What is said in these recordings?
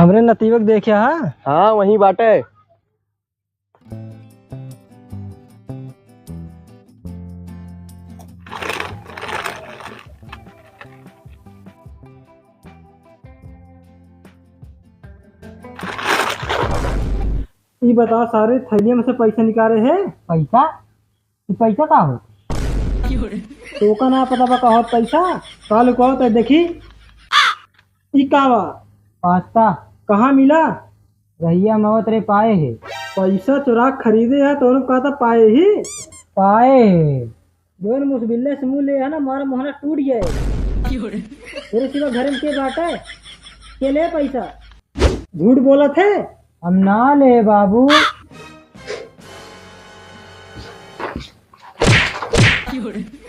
हमरे नतीवक देखे हा। हाँ वहीं बाटे। ये बता सारे थैलिया में से पैसा निकाले है। पैसा? पैसा का हो? तो का ना पता बा कहो पैसा काल कहो तो देखी ई का बा पास्ता कहाँ मिला? रहिया मवत रे पाए है। पैसा चुरा खरीदे है तो कहता पाए ही पाए है। दोन मुसबिल्ले से मुँह ले है ना मारा मोहना टूट गया मेरे सिवा घर में के बाटा के ले पैसा झूठ बोला थे हम ना ले बाबू।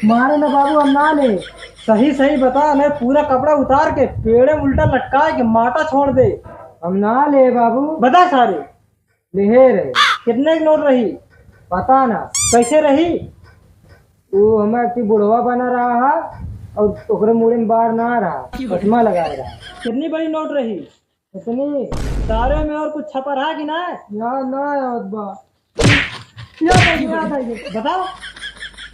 मारे ना बाबू हम ना ले। सही सही बता मैं पूरा कपड़ा उतार के पेड़े में उल्टा लटका के माटा छोड़ दे। हम ना ले बाबू। बता सारे ले रहे कितने की नोट रही पता ना कैसे रही। वो हमें की बुढ़वा बना रहा है और ओकरे मुड़े में बाढ़ ना रहा चश्मा लगाए रहा। कितनी बड़ी नोट रही? इतनी सारे में और कुछ छपा रहा कि ना? बताओ।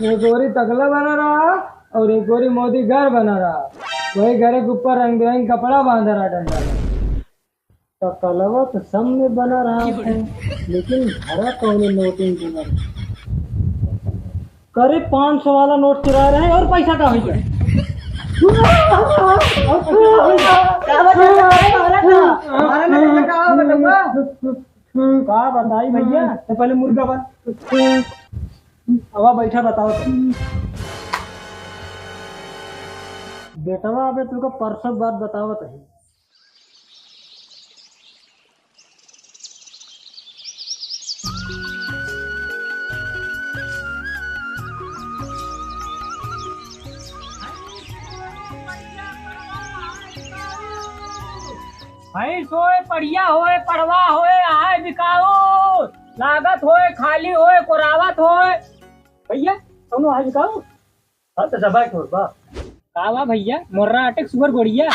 एक गोरी तकला बना रहा और एक गोरी मोदी घर बना रहा। वही घर के ऊपर रंग बिरंग कपड़ा बांध रहा डंडा तो कलवा तो सब में बना रहा है लेकिन भरा कौन नोटिंग करीब 500 वाला नोट चुरा रहे और पैसा का हो का बताई भैया तो पहले मुर्गा बन अब बैठा बताओ बेटवा अबे तुमको परसों बात बताओ तो भाई सोए पढ़िया होए पढ़वा होए आए बिकाऊ लागत होए खाली होए कोरावत होए भैया तुम आज बिकाऊ। हाँ तो दबा छोड़ बा कावा भैया मुर्रा अटक सुअर गोड़िया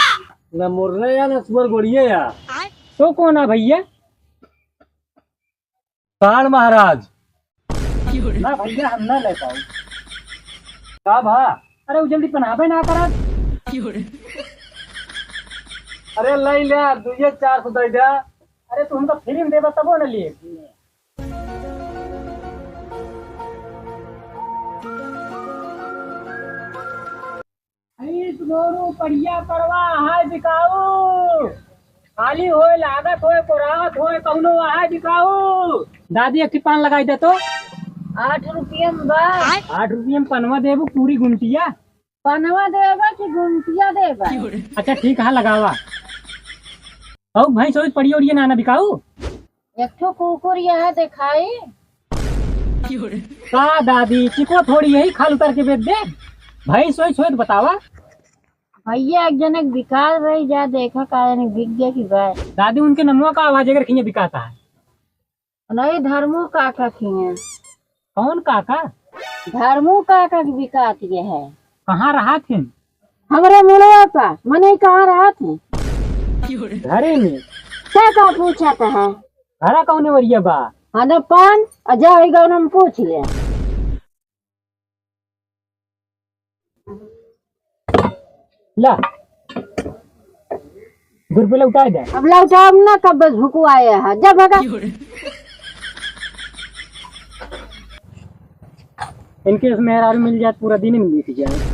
ना मुर्रा या ना सुअर गोड़िया या तो कौन है भैया? काल महाराज ना भैया हम ना ले पाऊ का भा। अरे वो जल्दी पहनावे ना करा। अरे लाई ले 2-400 दे दे। अरे तू हमको फ्री में देबा तबो न लिए। दोनों बढ़िया करवा है बिकाऊ खाली होए लागत होए कोरावत होए कौनो है बिकाऊ। दादी एक पान लगाई दे तो 8 रुपये में बा। 8 रुपये में पनवा देबू पूरी गुंटिया पनवा देगा कि गुंटिया देगा? अच्छा ठीक है लगावा। औ भाई सोच पड़ी और ये नाना बिकाऊ एक ठो कुकुर यहाँ दिखाई का दादी चिको थोड़ी यही खाल उतर के बेच दे। भाई सोच सोच बतावा भैया एक जनक बिका रही जा देखा का बिक गया कि भाई। दादी उनके नमुआ का आवाज अगर खिंचे बिकाता है। नहीं धर्मू काका खिए। कौन काका? धर्मू काका की बिकाती है। कहाँ रहा थे? हमारे मुड़वा पा मने कहाँ रहा थे? घरे में। क्या पूछा था है? घरा कौन वरिया बा? हाँ पान जाएगा हम पूछ ले। ला गुरपे लौटा दे। अब लौटा ना कब बस भूकू आया है जब भगा। इनके उसमें मेहरारू मिल जाए पूरा दिन में बीत जाए।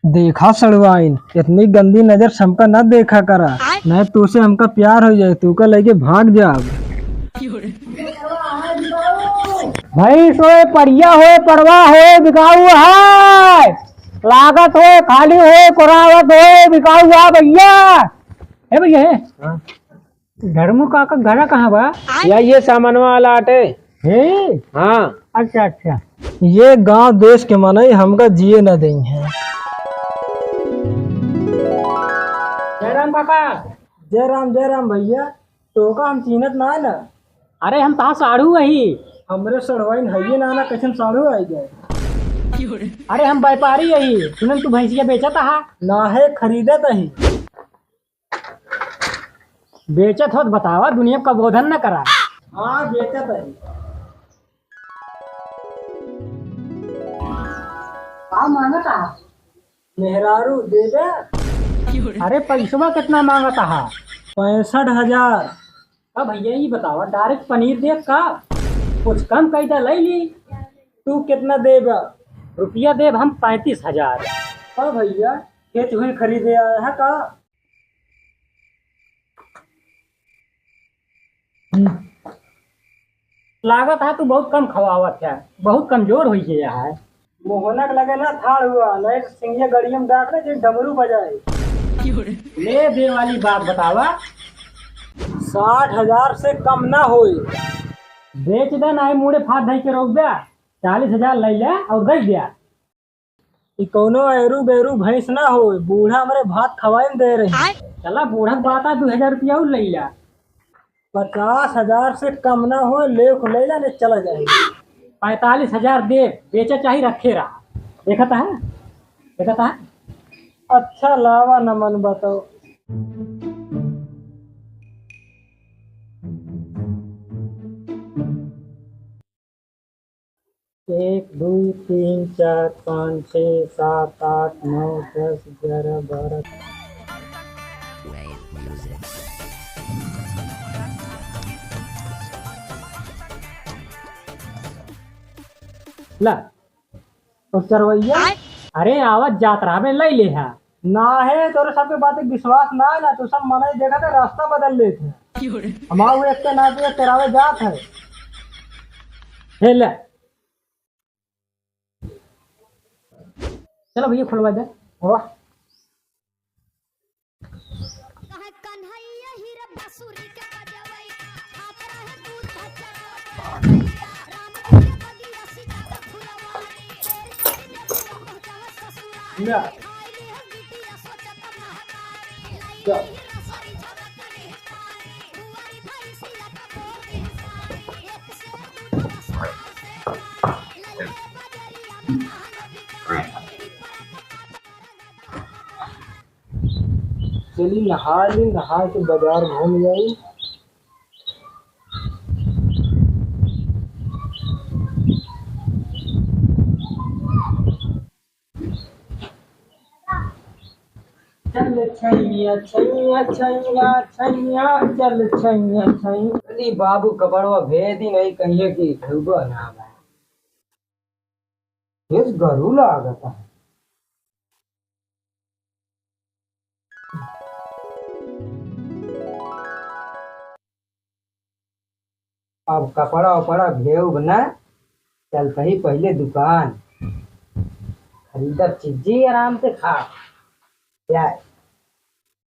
देखा सड़वाइन इतनी गंदी नजर सबका न देखा करा नहीं तो से हमका प्यार हो जाए तू का लेके भाग जा। भाई सोए पढ़िया हो पढ़वा हो बिकाऊ है लागत हो खाली हो कोरावत हो बिकाऊ है भैया। है भैया है धर्मू काका घरा कहाँ बा? या ये सामानवा वाला आटे है। हाँ अच्छा अच्छा ये गांव देश के मनई हमका जिए न दें है। जय राम काका। जय राम भैया तो का हम चीनत ना है ना। अरे हम कहाँ साढ़ू वही हमरे सड़वाइन है ना कैसे साढ़ू आई जाए। अरे हम व्यापारी यही सुनन तू भैंसिया बेचत हा ना है खरीदत ही बेचत हो तो बतावा दुनिया का बोधन न करा। हाँ बेचत है। हाँ मांगता मेहरारू दे दे। अरे पैसवा कितना मांगता हा? 65,000। अब भैया ये बतावा डायरेक्ट पनीर दे का कुछ कम कैदा ले ली। तू कितना देब? रुपया देब हम 35,000। हाँ भैया खेत हुई खरीदे आया है का? लागत है तू बहुत कम खवावत है, बहुत कमजोर हुई है। मोहनक लगे ना थाड़ हुआ नहीं सिंगिया गड़िया में डाक रहे डमरू बजाए। ले दे वाली बात बतावा। 60,000 से कम ना हो। बेच दे ना मुड़े फाट धई के रोक दिया। 40,000 ले ले और बेच दिया। कोनो एरू बेरू भैंस ना हो बूढ़ा हमारे भात खवाए दे रहे। चला बूढ़ा बाता 2,000 रुपया और ले लिया। 50,000 से कम ना हो ले ले ला नहीं चला जाएगा। 45,000 दे बेचा चाहे रखे रहा। देखता है देखता है। अच्छा लावा न मन बताओ। 1 2 3 4 5 6 7 8 9 10 11 12। ला और चरवैया अरे आवाज जात रहा बे ले है ना है तोरे सबके बात विश्वास ना है ना तू सब मना देखा था रास्ता बदल लेते हमारे एक के ना तेरावे जात है ले चलो भैया खुलवा दे। वाह चली नहा ली नहा के बाजार घूम जाई। चल छैया छैया छैया छैया चल छैया छैया। अरे बाबू कपड़वा भेद ही नहीं कहिए कि धुबो ना भाई इस गरू लागता है। अब कपड़ा वपड़ा भेव ना चलता ही पहले दुकान खरीदा चीजें आराम से खा क्या